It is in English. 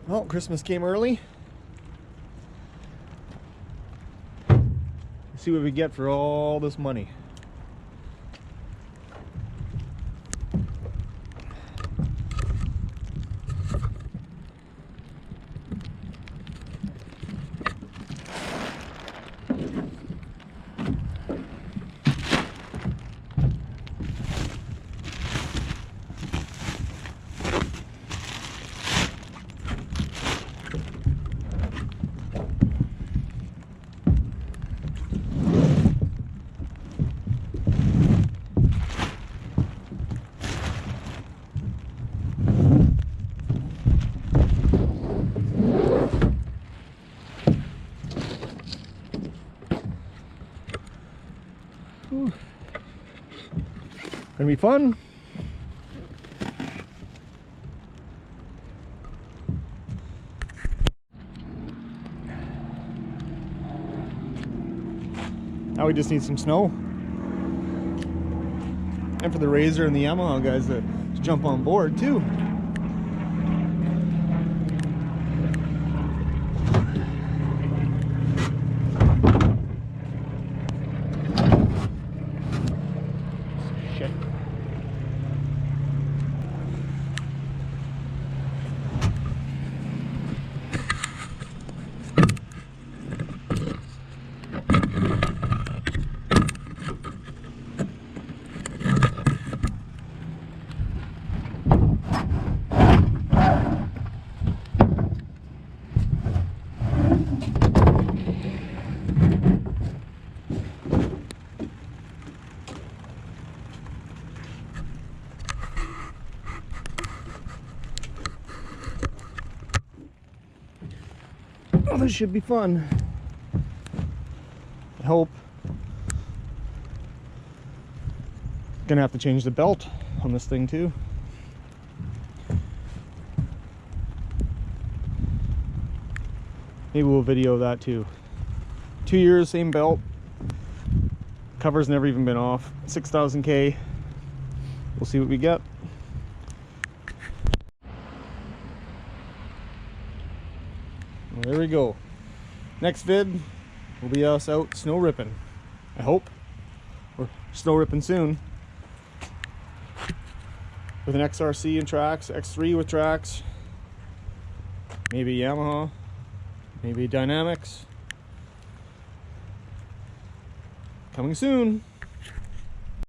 Well, Christmas came early. Let's see what we get for all this money. Whew. Gonna be fun. Now we just need some snow. And for the Razor and the Yamaha guys to jump on board too. Shit. Oh, this should be fun. I hope. Gonna have to change the belt on this thing too. Maybe we'll video that too. 2 years, same belt. Cover's never even been off. 6,000 K. We'll see what we get. Well, there we go. Next vid will be us out snow ripping. I hope. We're snow ripping soon. With an XRC and tracks, X3 with tracks. Maybe Yamaha. Maybe Dynamics. Coming soon.